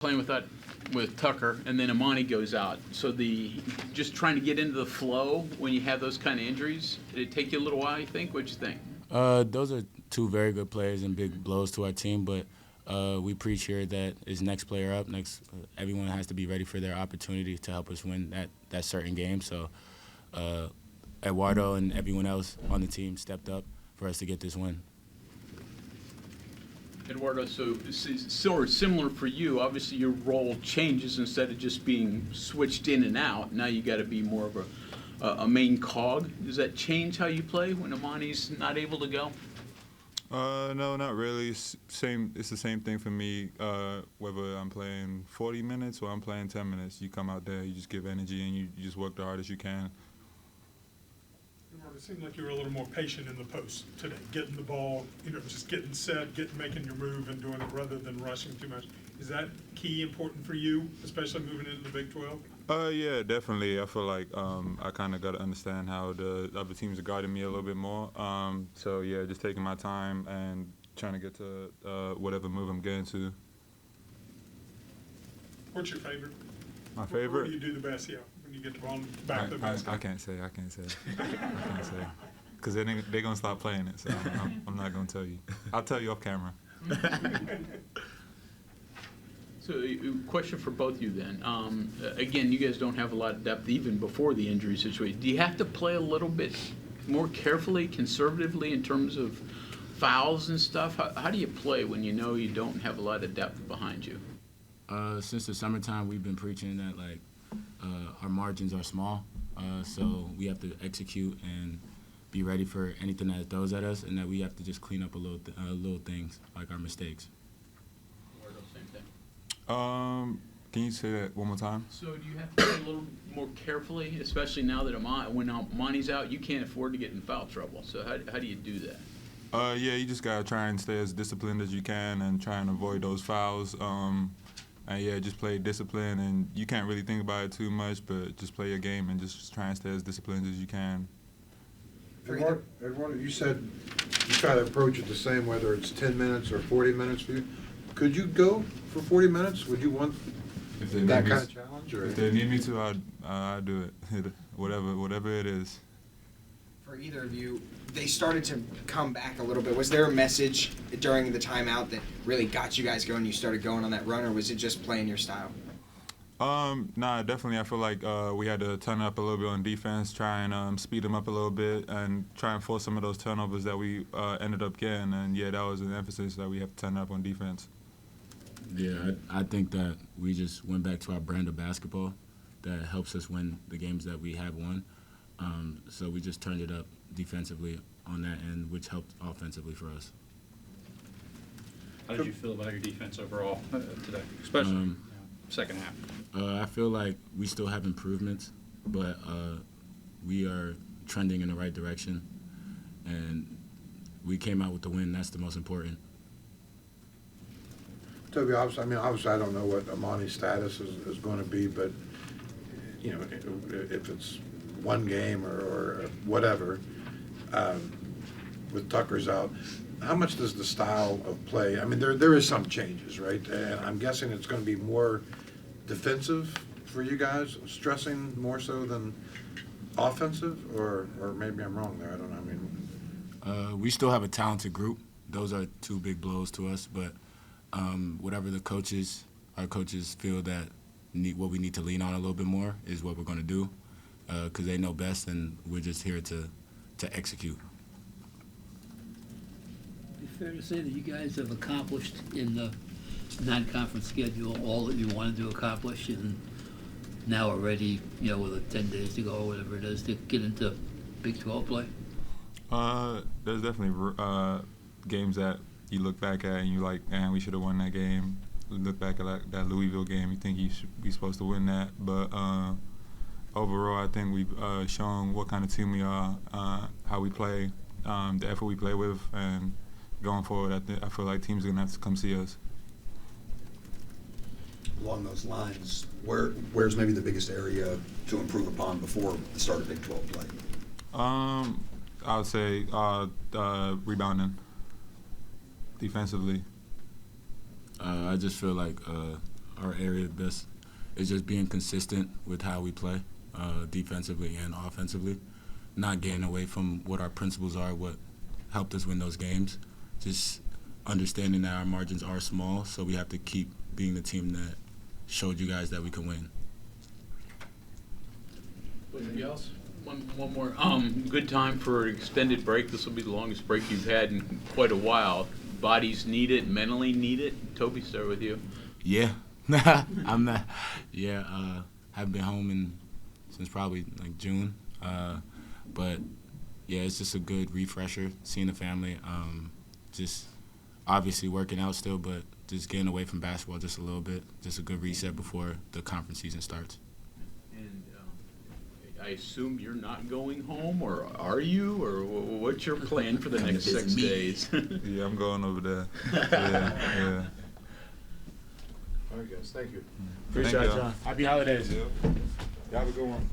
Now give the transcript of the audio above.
playing with Tucker, and then Amani goes out. So just trying to get into the flow when you have those kind of injuries, did it take you a little while, you think? What'd you think? Those are two very good players and big blows to our team, but we preach here that it's next player up. Everyone has to be ready for their opportunity to help us win that certain game. So Eduardo and everyone else on the team stepped up for us to get this win. Eduardo, so sort of similar for you. Obviously, your role changes instead of just being switched in and out. Now you got to be more of a main cog. Does that change how you play when Amani's not able to go? No, not really. It's the same thing for me. Whether I'm playing 40 minutes or I'm playing 10 minutes, you come out there, you just give energy, and you just work the hardest you can. It seemed like you were a little more patient in the post today, getting the ball, just getting set, making your move and doing it rather than rushing too much. Is that key important for you, especially moving into the Big 12? Yeah, definitely. I feel like I kind of got to understand how the other teams are guarding me a little bit more. So, yeah, just taking my time and trying to get to whatever move I'm getting to. What's your favorite? My favorite? Where do you do the best, yeah, when you get the ball back to the basket? I can't say. Because they're going to stop playing it, so I'm not going to tell you. I'll tell you off camera. So, question for both of you then. Again, you guys don't have a lot of depth even before the injury situation. Do you have to play a little bit more carefully, conservatively in terms of fouls and stuff? How do you play when you know you don't have a lot of depth behind you? Since the summertime, we've been preaching that our margins are small, so we have to execute and be ready for anything that throws at us, and that we have to just clean up little things like our mistakes. Can you say that one more time? So do you have to play a little more carefully, especially now that when Amani's out, you can't afford to get in foul trouble. So how do you do that? Yeah, you just gotta try and stay as disciplined as you can and try and avoid those fouls. And yeah, just play discipline, and you can't really think about it too much, but just play your game and just try and stay as disciplined as you can. Eduardo, you said you try to approach it the same, whether it's 10 minutes or 40 minutes for you. Could you go for 40 minutes? Would you want that kind of challenge? Or? If they need me to, I'd do it. Whatever it is. For either of you, they started to come back a little bit. Was there a message during the timeout that really got you guys going? You started going on that run, or was it just playing your style? Nah, definitely. I feel like we had to turn up a little bit on defense, try and speed them up a little bit, and try and force some of those turnovers that we ended up getting. And yeah, that was an emphasis that we have to turn up on defense. Yeah, I think that we just went back to our brand of basketball that helps us win the games that we have won. So we just turned it up defensively on that end, which helped offensively for us. How did you feel about your defense overall today, especially second half? I feel like we still have improvements, but we are trending in the right direction, and we came out with the win. That's the most important. Toby, obviously I don't know what Amani's status is going to be, but you know, if it's one game or whatever, with Tucker's out, how much does the style of play? I mean, there is some changes, right? And I'm guessing it's going to be more defensive for you guys, stressing more so than offensive, or maybe I'm wrong there. I don't know. I mean, we still have a talented group. Those are two big blows to us, but whatever our coaches feel that what we need to lean on a little bit more is what we're going to do, because they know best, and we're just here to execute. Is it fair to say that you guys have accomplished in the non-conference schedule all that you wanted to accomplish, and now are ready, with 10 days to go or whatever it is, to get into Big 12 play? There's definitely games that you look back at and you like, man, we should have won that game. You look back at that Louisville game, you think we're supposed to win that. But overall, I think we've shown what kind of team we are, how we play, the effort we play with, and going forward, I feel like teams are going to have to come see us. Along those lines, where's maybe the biggest area to improve upon before the start of Big 12 play? I would say rebounding defensively. I just feel like our area best is just being consistent with how we play, defensively and offensively, not getting away from what our principles are, what helped us win those games. Just understanding that our margins are small, so we have to keep being the team that showed you guys that we can win. Anybody else? One more. Good time for an extended break. This will be the longest break you've had in quite a while. Bodies need it, mentally need it. Toby, start with you. Yeah, I'm not. Yeah, haven't been home since probably like June, but yeah, it's just a good refresher. Seeing the family, just obviously working out still, but just getting away from basketball just a little bit. Just a good reset before the conference season starts. And I assume you're not going home, or are you, or what's your plan for the next 6 days? Yeah, I'm going over there. Yeah. All right, guys, thank you. Appreciate y'all. Happy holidays. Yeah. Y'all have a good one.